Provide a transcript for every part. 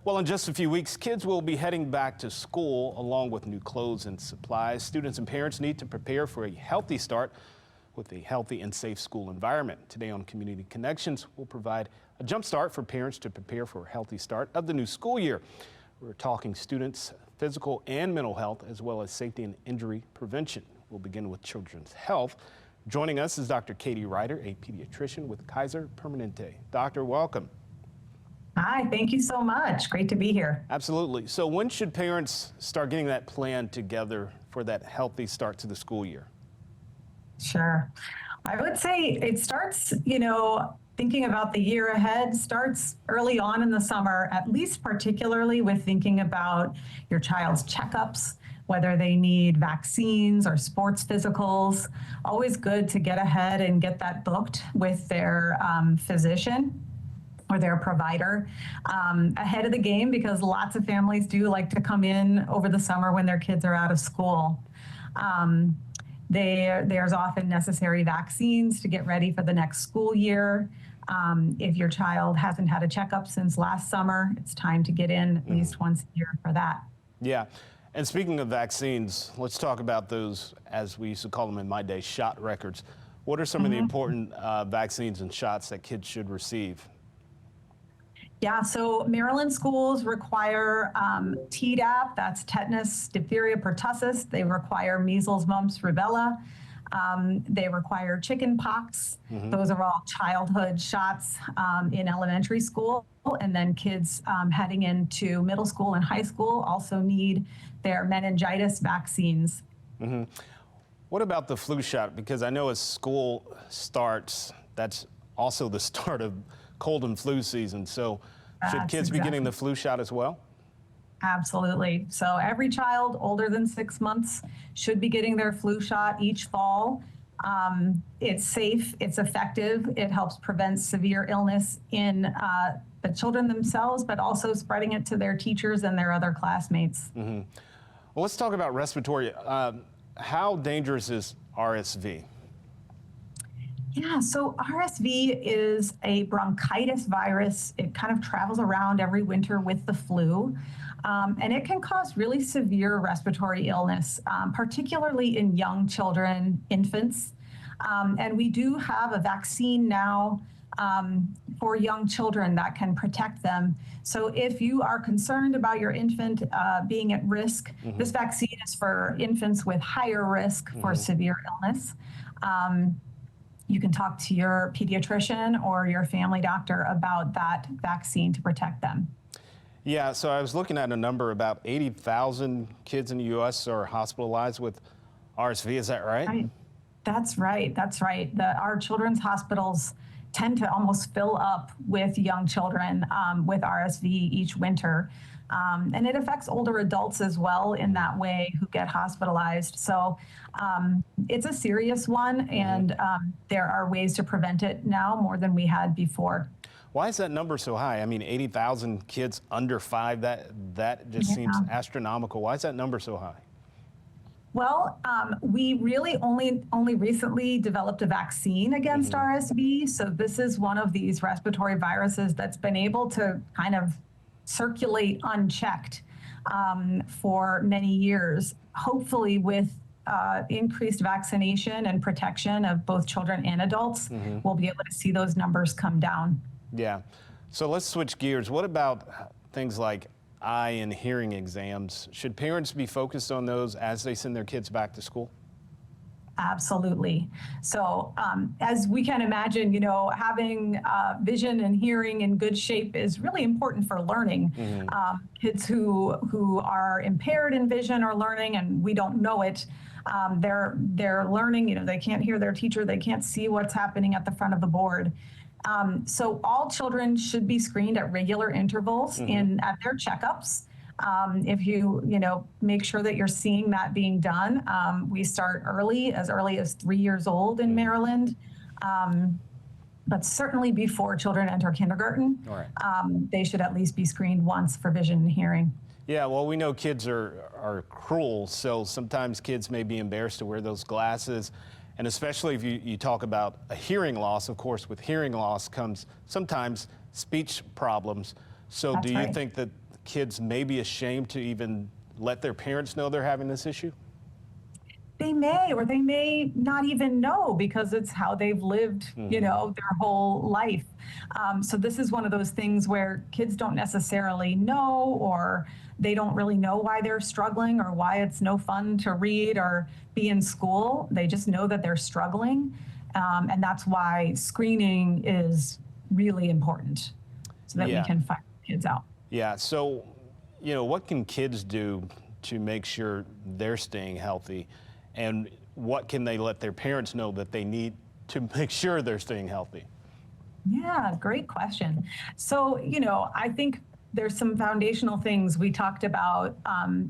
Well, in just a few weeks, kids will be heading back to school along with new clothes and supplies. Students and parents need to prepare for a healthy start with a healthy and safe school environment. Today on Community Connections, we'll provide a jump start for parents to prepare for a healthy start of the new school year. We're talking students' physical and mental health, as well as safety and injury prevention. We'll begin with children's health. Joining us is Dr. Katie Ryder, a pediatrician with Kaiser Permanente. Doctor, welcome. Hi, thank you so much. Great to be here. Absolutely. So when should parents start getting that plan together for that healthy start to the school year? Sure. I would say it starts, thinking about the year ahead starts early on in the summer, at least particularly with thinking about your child's checkups, whether they need vaccines or sports physicals. Always good to get ahead and get that booked with their physician or their provider ahead of the game, because lots of families do like to come in over the summer when their kids are out of school. There's often necessary vaccines to get ready for the next school year. If your child hasn't had a checkup since last summer, it's time to get in at least once a year for that. Yeah. And speaking of vaccines, let's talk about those, as we used to call them in my day, shot records. What are some of the important vaccines and shots that kids should receive? Yeah, so Maryland schools require Tdap, that's tetanus, diphtheria, pertussis. They require measles, mumps, rubella. They require chicken pox. Those are all childhood shots in elementary school. And then kids heading into middle school and high school also need their meningitis vaccines. What about the flu shot? Because I know as school starts, that's also the start of cold and flu season. So should kids be getting the flu shot as well? Absolutely. So every child older than 6 months should be getting their flu shot each fall. It's safe, it's effective, it helps prevent severe illness in the children themselves, but also spreading it to their teachers and their other classmates. Well, let's talk about respiratory. How dangerous is RSV? Yeah, so RSV is a bronchitis virus. It kind of travels around every winter with the flu, and it can cause really severe respiratory illness, particularly in young children, infants. And we do have a vaccine now for young children that can protect them. So if you are concerned about your infant being at risk, this vaccine is for infants with higher risk for severe illness. You can talk to your pediatrician or your family doctor about that vaccine to protect them. Yeah, so I was looking at a number, about 80,000 kids in the U.S. are hospitalized with RSV. Is that right? That's right. That's right. Our children's hospitals tend to almost fill up with young children with RSV each winter. And it affects older adults as well in that way who get hospitalized. So it's a serious one, and there are ways to prevent it now more than we had before. Why is that number so high? I mean, 80,000 kids under 5, that just seems astronomical. Why is that number so high? Well, we really only recently developed a vaccine against RSV. So this is one of these respiratory viruses that's been able to kind of circulate unchecked for many years. Hopefully with increased vaccination and protection of both children and adults, we'll be able to see those numbers come down. Yeah. So let's switch gears. What about things like eye and hearing exams? Should parents be focused on those as they send their kids back to school? Absolutely. So as we can imagine, having vision and hearing in good shape is really important for learning. Kids who are impaired in vision or learning, and we don't know it, they're learning, they can't hear their teacher, they can't see what's happening at the front of the board. So all children should be screened at regular intervals at their checkups. If you make sure that you're seeing that being done, we start as early as 3 years old in Maryland, but certainly before children enter kindergarten, they should at least be screened once for vision and hearing. Yeah, well, we know kids are cruel, so sometimes kids may be embarrassed to wear those glasses. And especially if you talk about a hearing loss, of course, with hearing loss comes sometimes speech problems. So do you think that kids may be ashamed to even let their parents know they're having this issue? They may, or they may not even know because it's how they've lived, their whole life. So this is one of those things where kids don't necessarily know, or they don't really know why they're struggling or why it's no fun to read or be in school. They just know that they're struggling. And that's why screening is really important so that we can find kids out. Yeah, so, what can kids do to make sure they're staying healthy? And what can they let their parents know that they need to make sure they're staying healthy? Yeah, great question. So, I think there's some foundational things. We talked about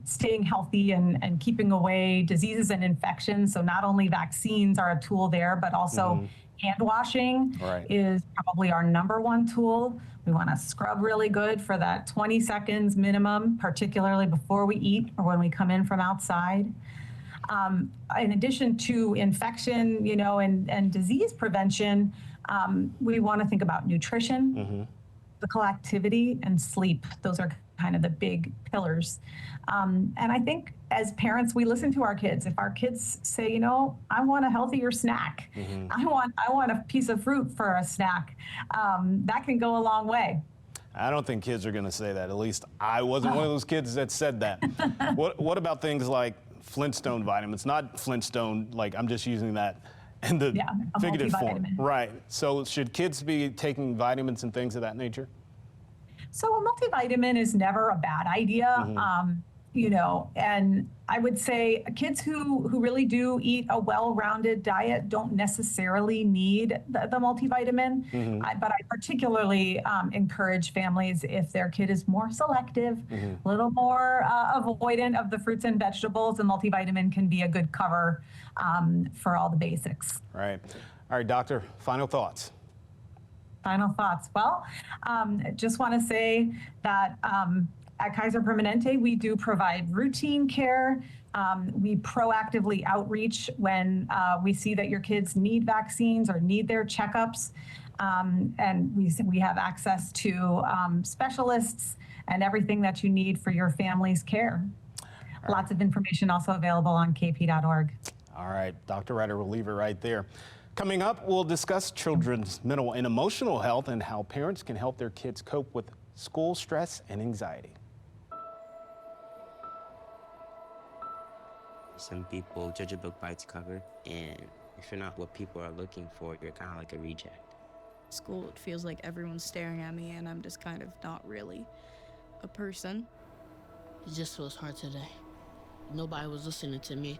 staying healthy and keeping away diseases and infections. So not only vaccines are a tool there, but also hand washing is probably our #1 tool. We want to scrub really good for that 20 seconds minimum, particularly before we eat or when we come in from outside. In addition to infection, and disease prevention, we want to think about nutrition, physical activity, and sleep. Those are kind of the big pillars. And I think as parents, we listen to our kids. If our kids say, I want a healthier snack, I want a piece of fruit for a snack, that can go a long way. I don't think kids are going to say that. At least I wasn't one of those kids that said that. What about things like Flintstone vitamins? Not Flintstone, like I'm just using that in the figurative form. Right. So should kids be taking vitamins and things of that nature? So a multivitamin is never a bad idea. And I would say kids who really do eat a well-rounded diet don't necessarily need the multivitamin. But I particularly encourage families, if their kid is more selective, a little more avoidant of the fruits and vegetables, the multivitamin can be a good cover for all the basics. Right. All right, doctor, final thoughts. Final thoughts. Well, just want to say that at Kaiser Permanente, we do provide routine care. We proactively outreach when we see that your kids need vaccines or need their checkups. And we have access to specialists and everything that you need for your family's care. Lots of information also available on kp.org. All right, Dr. Ryder, we'll leave it right there. Coming up, we'll discuss children's mental and emotional health and how parents can help their kids cope with school stress and anxiety. Some people judge a book by its cover, and if you're not what people are looking for, you're kind of like a reject. School, it feels like everyone's staring at me, and I'm just kind of not really a person. It just was hard today. Nobody was listening to me.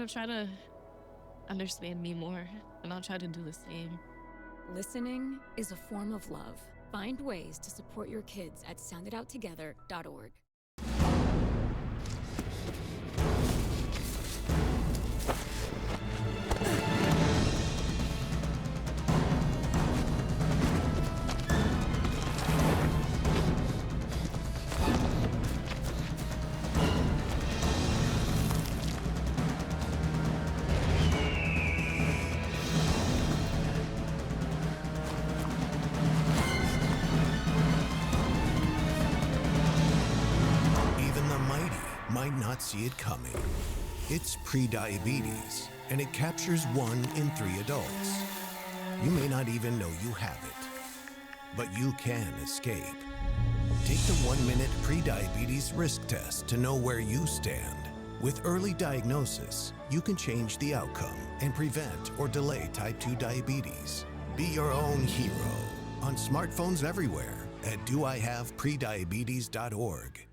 Try to understand me more, and I'll try to do the same. Listening is a form of love. Find ways to support your kids at sounditouttogether.org. Might not see it coming. It's prediabetes, and it captures 1 in 3 adults. You may not even know you have it, but you can escape. Take the 1-minute prediabetes risk test to know where you stand. With early diagnosis, you can change the outcome and prevent or delay type 2 diabetes. Be your own hero on smartphones everywhere at doihaveprediabetes.org.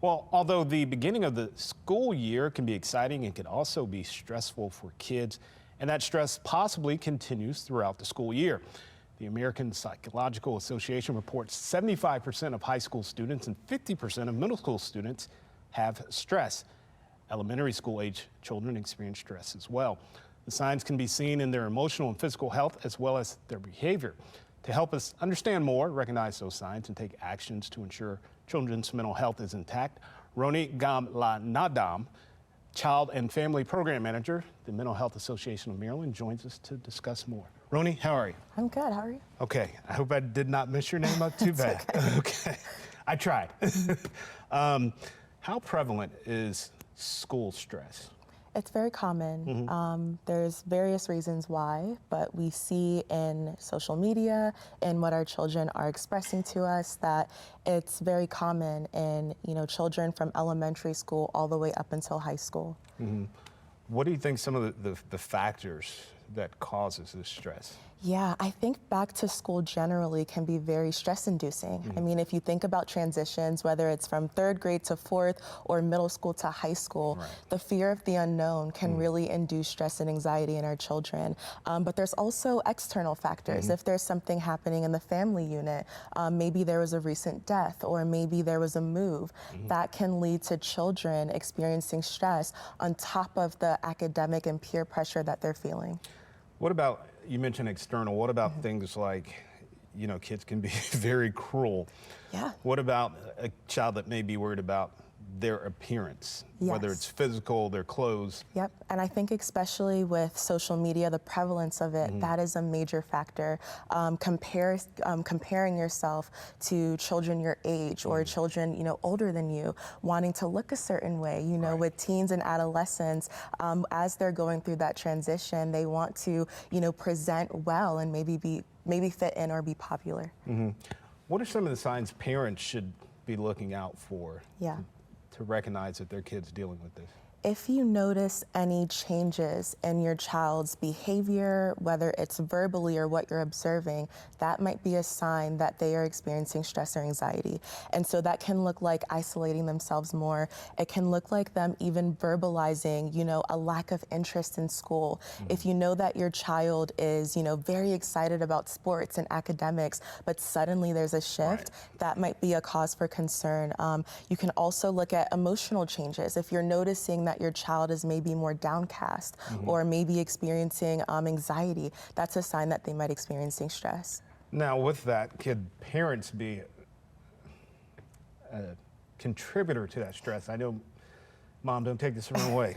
Well, although the beginning of the school year can be exciting, it can also be stressful for kids, and that stress possibly continues throughout the school year. The American Psychological Association reports 75% of high school students and 50% of middle school students have stress. Elementary school age children experience stress as well. The signs can be seen in their emotional and physical health as well as their behavior. To help us understand more, recognize those signs, and take actions to ensure children's mental health is intact, Roni Gamlanadam, Child and Family Program Manager, the Mental Health Association of Maryland, joins us to discuss more. Roni, how are you? I'm good. How are you? Okay. I hope I did not mess your name up too bad. Okay. I tried. How prevalent is school stress? It's very common. There's various reasons why, but we see in social media and what our children are expressing to us that it's very common in children from elementary school all the way up until high school. What do you think some of the factors that causes this stress? Yeah, I think back to school generally can be very stress-inducing. I mean, if you think about transitions, whether it's from 3rd grade to 4th or middle school to high school, the fear of the unknown can really induce stress and anxiety in our children. But there's also external factors. If there's something happening in the family unit, maybe there was a recent death or maybe there was a move, that can lead to children experiencing stress on top of the academic and peer pressure that they're feeling. What about, you mentioned external, what about things like, kids can be very cruel. Yeah. What about a child that may be worried about their appearance, whether it's physical, their clothes? Yep, and I think especially with social media, the prevalence of it, that is a major factor. Comparing yourself to children your age or children, older than you, wanting to look a certain way, with teens and adolescents, as they're going through that transition, they want to, present well and maybe fit in or be popular. What are some of the signs parents should be looking out for? Yeah. To recognize that their kid's dealing with this? If you notice any changes in your child's behavior, whether it's verbally or what you're observing, that might be a sign that they are experiencing stress or anxiety. And so that can look like isolating themselves more. It can look like them even verbalizing, a lack of interest in school. If you know that your child is, very excited about sports and academics, but suddenly there's a shift, that might be a cause for concern. You can also look at emotional changes. If you're noticing that your child is maybe more downcast or maybe experiencing anxiety, that's a sign that they might be experiencing stress. Now, with that, could parents be a contributor to that stress? I know, Mom, don't take this the wrong way,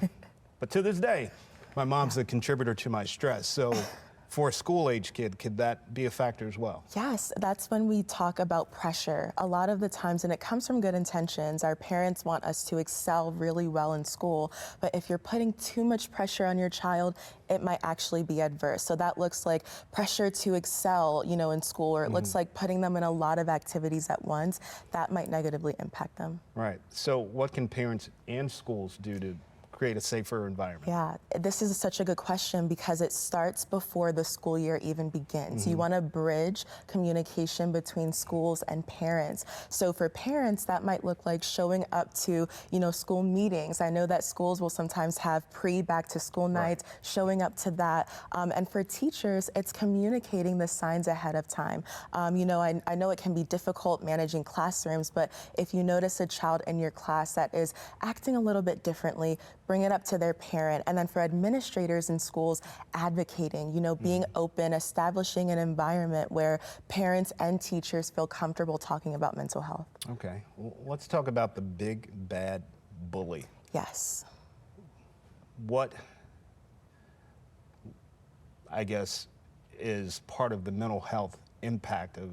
but to this day, my mom's a contributor to my stress. So for a school-age kid, could that be a factor as well? Yes, that's when we talk about pressure. A lot of the times, and it comes from good intentions, our parents want us to excel really well in school, but if you're putting too much pressure on your child, it might actually be adverse. So that looks like pressure to excel, in school, or it looks like putting them in a lot of activities at once. That might negatively impact them. Right. So what can parents and schools do to create a safer environment? Yeah, this is such a good question because it starts before the school year even begins. You want to bridge communication between schools and parents. So for parents, that might look like showing up to, school meetings. I know that schools will sometimes have pre-back to school nights, showing up to that. And for teachers, it's communicating the signs ahead of time. I know it can be difficult managing classrooms, but if you notice a child in your class that is acting a little bit differently, bring it up to their parent. And then for administrators in schools, advocating, being open, establishing an environment where parents and teachers feel comfortable talking about mental health. Okay, well, let's talk about the big bad bully. Yes. What, I guess, is part of the mental health impact of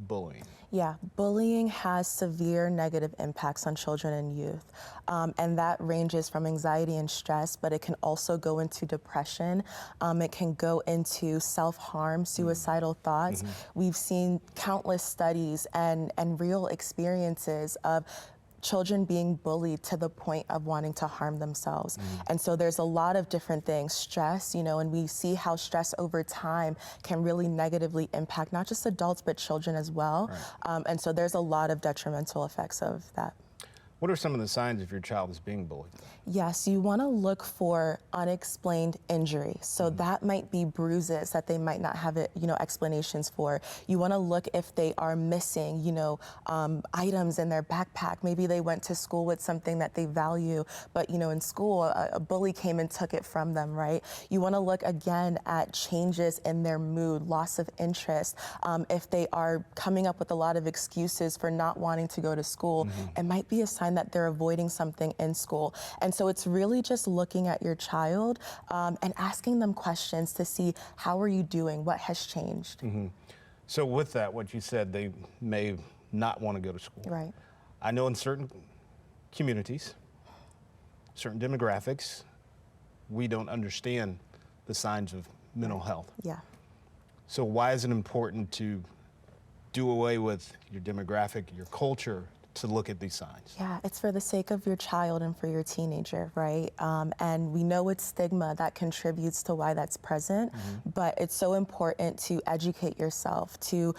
bullying? Yeah, bullying has severe negative impacts on children and youth. And that ranges from anxiety and stress, but it can also go into depression. It can go into self-harm, suicidal thoughts. We've seen countless studies and real experiences of children being bullied to the point of wanting to harm themselves. And so there's a lot of different things. Stress, and we see how stress over time can really negatively impact not just adults, but children as well. And so there's a lot of detrimental effects of that. What are some of the signs if your child is being bullied? Yes, you want to look for unexplained injury. So that might be bruises that they might not have explanations for. You want to look if they are missing, items in their backpack. Maybe they went to school with something that they value, but in school, a bully came and took it from them, right? You want to look again at changes in their mood, loss of interest. If they are coming up with a lot of excuses for not wanting to go to school, it might be a sign that they're avoiding something in school. And so it's really just looking at your child and asking them questions to see, how are you doing? What has changed? So with that, what you said, they may not want to go to school. Right. I know in certain communities, certain demographics, we don't understand the signs of mental health. Yeah. So why is it important to do away with your demographic, your culture, to look at these signs? Yeah, it's for the sake of your child and for your teenager, right? And we know it's stigma that contributes to why that's present, but it's so important to educate yourself, to,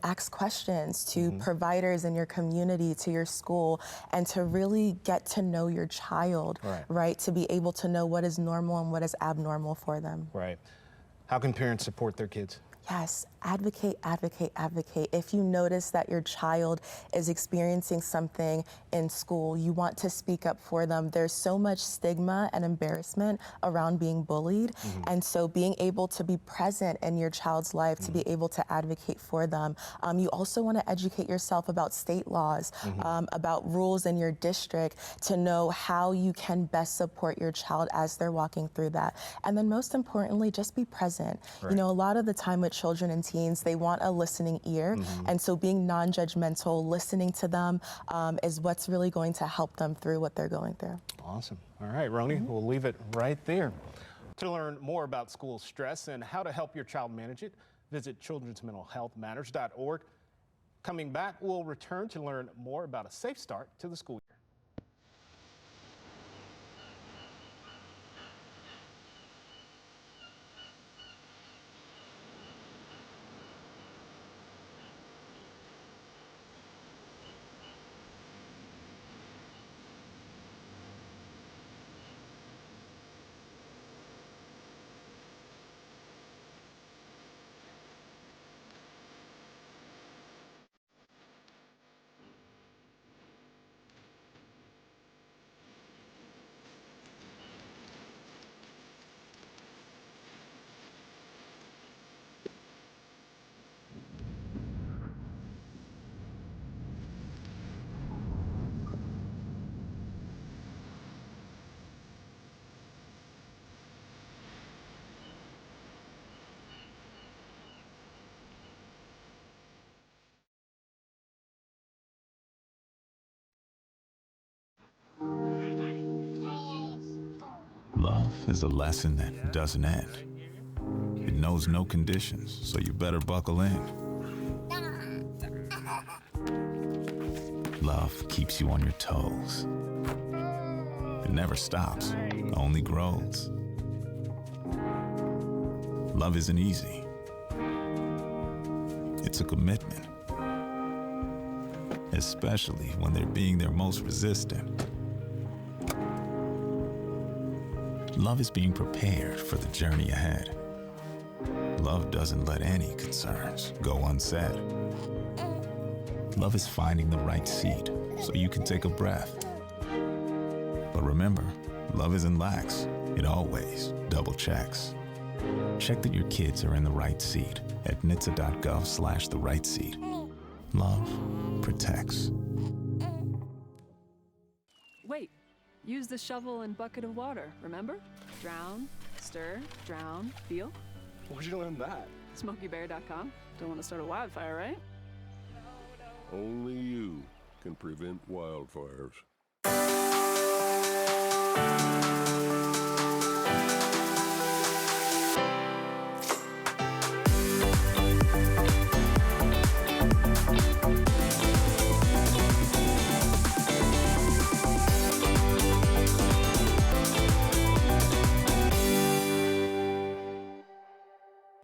ask questions to providers in your community, to your school, and to really get to know your child, right? To be able to know what is normal and what is abnormal for them. Right. How can parents support their kids? Yes, advocate, advocate, advocate. If you notice that your child is experiencing something in school, you want to speak up for them. There's so much stigma and embarrassment around being bullied. And so being able to be present in your child's life, to be able to advocate for them. You also want to educate yourself about state laws, about rules in your district, to know how you can best support your child as they're walking through that. And then most importantly, just be present. Right. A lot of the time with children and teens, they want a listening ear. And so being non-judgmental, listening to them is what's really going to help them through what they're going through. Awesome. All right, Roni, we'll leave it right there. To learn more about school stress and how to help your child manage it, visit childrensmentalhealthmatters.org. Coming back, we'll return to learn more about a safe start to the school year. Love is a lesson that doesn't end. It knows no conditions, so you better buckle in. Love keeps you on your toes. It never stops, only grows. Love isn't easy. It's a commitment, especially when they're being their most resistant. Love is being prepared for the journey ahead. Love doesn't let any concerns go unsaid. Love is finding the right seat so you can take a breath. But remember, love isn't lax. It always double checks. Check that your kids are in the right seat at nhtsa.gov/the right seat. Love protects. Wait, use the shovel and bucket of water, remember? Drown, stir, drown, feel. Where'd you learn that? SmokeyBear.com. Don't want to start a wildfire, right? Only you can prevent wildfires.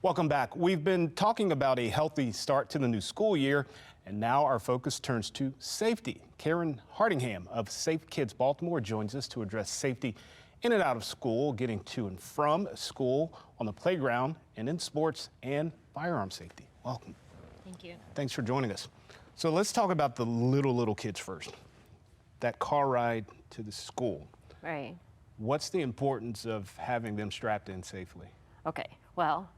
Welcome back. We've been talking about a healthy start to the new school year, And now our focus turns to safety. Karen Hardingham of Safe Kids Baltimore joins us to address safety in and out of school, getting to and from school, on the playground, and in sports, and firearm safety. Welcome. Thank you. Thanks for joining us. So let's talk about the little kids first. That car ride to the school. Right. What's the importance of having them strapped in safely? Okay. Well,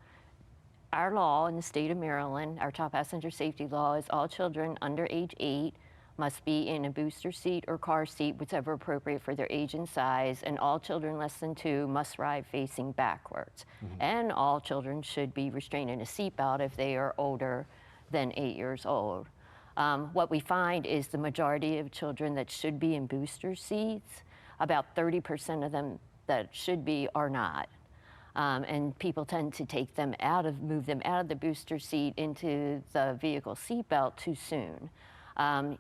our law in the state of Maryland, our child passenger safety law, is all children under age 8 must be in a booster seat or car seat, whichever appropriate for their age and size, and all children less than 2 must ride facing backwards. And all children should be restrained in a seatbelt if they are older than 8 years old. What we find is the majority of children that should be in booster seats, about 30% of them that should be are not. And people tend to move them out of the booster seat into the vehicle seatbelt too soon.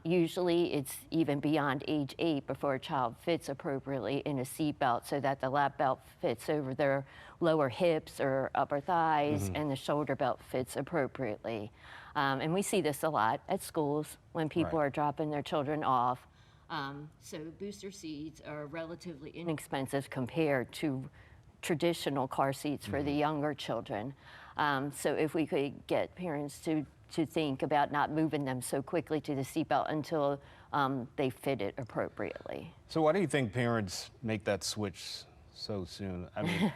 Usually it's even beyond age 8 before a child fits appropriately in a seatbelt so that the lap belt fits over their lower hips or upper thighs and the shoulder belt fits appropriately. And we see this a lot at schools when people are dropping their children off. So booster seats are relatively inexpensive compared to traditional car seats for the younger children. So if we could get parents to think about not moving them so quickly to the seatbelt until they fit it appropriately. So why do you think parents make that switch so soon? I mean,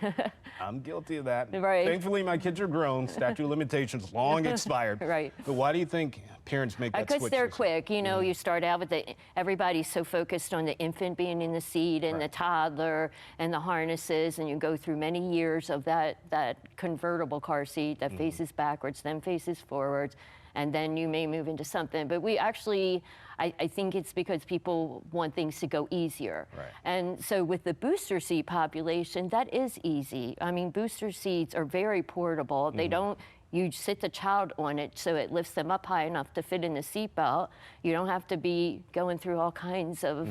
I'm guilty of that. Right. Thankfully, my kids are grown. Statute of limitations long expired. Right. But why do you think parents make that switch? Because they're quick. You know, you start out with everybody's so focused on the infant being in the seat and the toddler and the harnesses, and you go through many years of that convertible car seat that faces backwards, then faces forwards, and then you may move into something. But we actually, I think it's because people want things to go easier. Right. And so with the booster seat population, that is easy. I mean, booster seats are very portable. They don't, you sit the child on it so it lifts them up high enough to fit in the seatbelt. You don't have to be going through all kinds of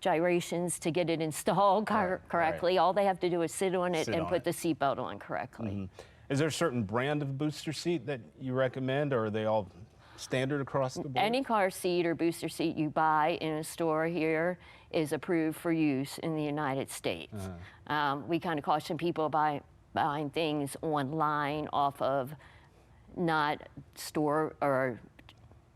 gyrations to get it installed correctly. All they have to do is sit on it and put the seatbelt on correctly. Is there a certain brand of booster seat that you recommend, or are they all standard across the board? Any car seat or booster seat you buy in a store here is approved for use in the United States. We kind of caution people by buying things online off of not store or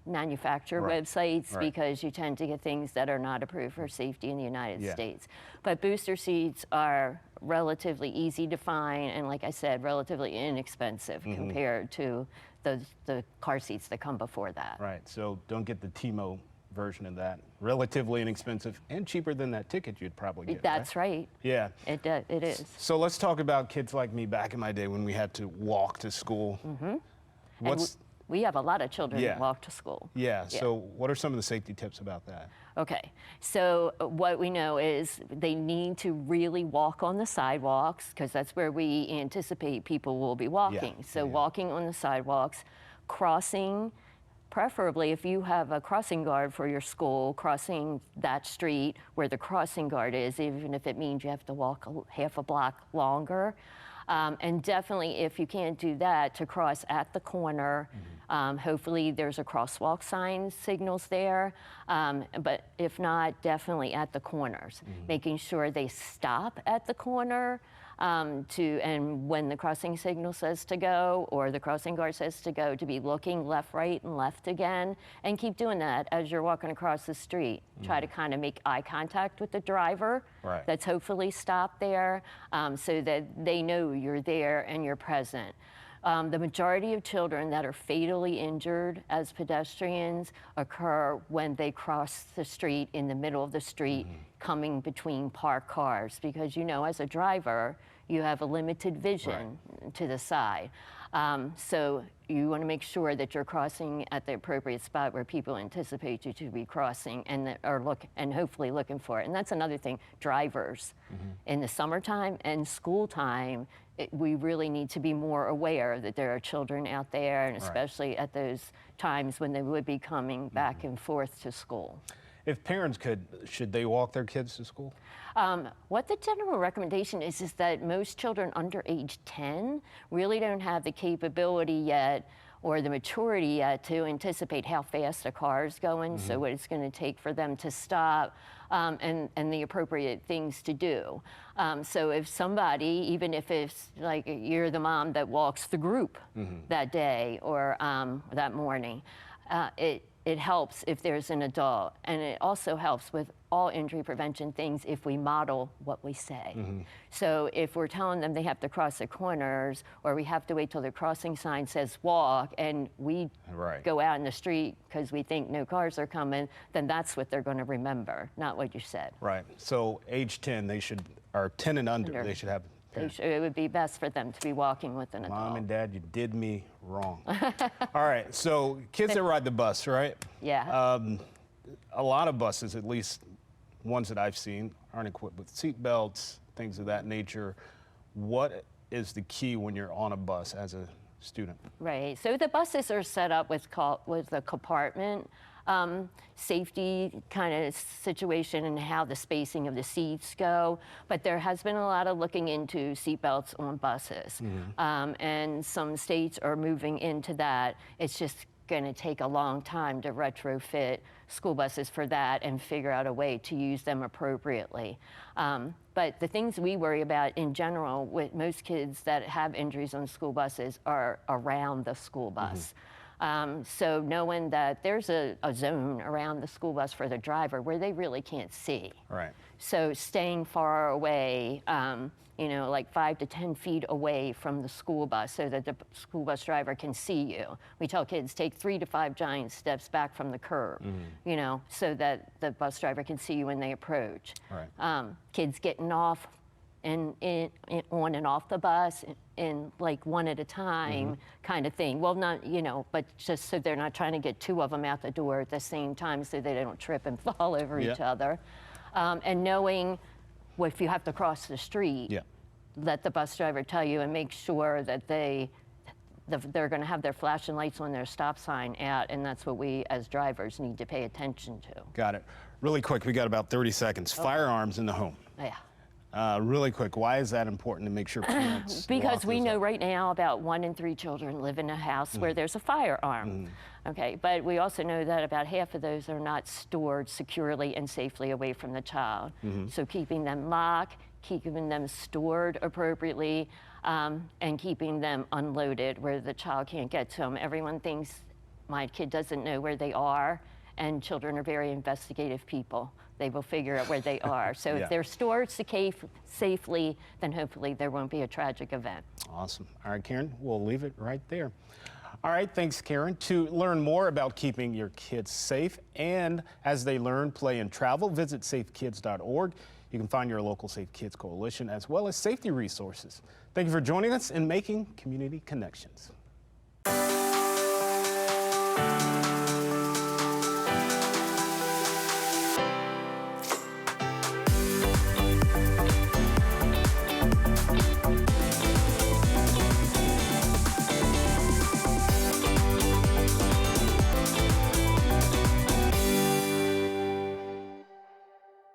manufacturer websites because you tend to get things that are not approved for safety in the United States. But booster seats are relatively easy to find and, like I said, relatively inexpensive compared to the car seats that come before that. Right, so don't get the T-Mo version of that. Relatively inexpensive and cheaper than that ticket you'd probably get. That's right. Yeah. It is. So let's talk about kids like me back in my day when we had to walk to school. We have a lot of children that walk to school. Yeah, so what are some of the safety tips about that? Okay, so what we know is they need to really walk on the sidewalks because that's where we anticipate people will be walking. So walking on the sidewalks, crossing, preferably if you have a crossing guard for your school, crossing that street where the crossing guard is, even if it means you have to walk half a block longer. And definitely, if you can't do that, to cross at the corner. Hopefully there's a crosswalk sign signals there, but if not, definitely at the corners. Making sure they stop at the corner and when the crossing signal says to go or the crossing guard says to go, to be looking left, right, and left again, and keep doing that as you're walking across the street. Try to kind of make eye contact with the driver that's hopefully stopped there so that they know you're there and you're present. The majority of children that are fatally injured as pedestrians occur when they cross the street in the middle of the street coming between parked cars because, you know, as a driver, you have a limited vision to the side. So you want to make sure that you're crossing at the appropriate spot where people anticipate you to be crossing and hopefully looking for it. And that's another thing, drivers. In the summertime and school time, we really need to be more aware that there are children out there, and especially at those times when they would be coming back and forth to school. If parents could, should they walk their kids to school? What the general recommendation is that most children under age 10 really don't have the capability yet or the maturity yet to anticipate how fast a car is going, so what it's going to take for them to stop, and the appropriate things to do. So if somebody, even if it's like you're the mom that walks the group that day or that morning, it helps if there's an adult, and it also helps with all injury prevention things if we model what we say. So if we're telling them they have to cross the corners, or we have to wait till the crossing sign says walk, and we go out in the street because we think no cars are coming, then that's what they're going to remember, not what you said. Right. So age 10, they should, or 10 and under, they should have. It would be best for them to be walking with an adult. Mom and Dad, you did me wrong. All right, so kids that ride the bus, right? Yeah. A lot of buses, at least ones that I've seen, aren't equipped with seat belts, things of that nature. What is the key when you're on a bus as a student? Right, so the buses are set up with a compartment safety kind of situation and how the spacing of the seats go, but there has been a lot of looking into seatbelts on buses, and some states are moving into that. It's just going to take a long time to retrofit school buses for that and figure out a way to use them appropriately. But the things we worry about in general with most kids that have injuries on school buses are around the school bus. So knowing that there's a zone around the school bus for the driver where they really can't see. Right. So staying far away, you know, like 5 to 10 feet away from the school bus so that the school bus driver can see you. We tell kids take 3 to 5 giant steps back from the curb, you know, so that the bus driver can see you when they approach. Right. Kids getting off on and off the bus in like one at a time kind of thing. Well, not, you know, but just so they're not trying to get 2 of them out the door at the same time so they don't trip and fall over each other. And knowing if you have to cross the street, let the bus driver tell you and make sure that they're going to have their flashing lights on their stop sign out, and that's what we as drivers need to pay attention to. Got it. Really quick, we got about 30 seconds. Firearms in the home. Yeah. Really quick, why is that important to make sure parents Because we know right now about 1 in 3 children live in a house where there's a firearm. Okay, but we also know that about half of those are not stored securely and safely away from the child. So keeping them locked, keeping them stored appropriately, and keeping them unloaded where the child can't get to them. Everyone thinks my kid doesn't know where they are, and children are very investigative people. They will figure out where they are. So if they're stored safely, then hopefully there won't be a tragic event. Awesome. All right, Karen, we'll leave it right there. All right, thanks, Karen. To learn more about keeping your kids safe and as they learn, play, and travel, visit safekids.org. You can find your local Safe Kids Coalition as well as safety resources. Thank you for joining us in Making Community Connections.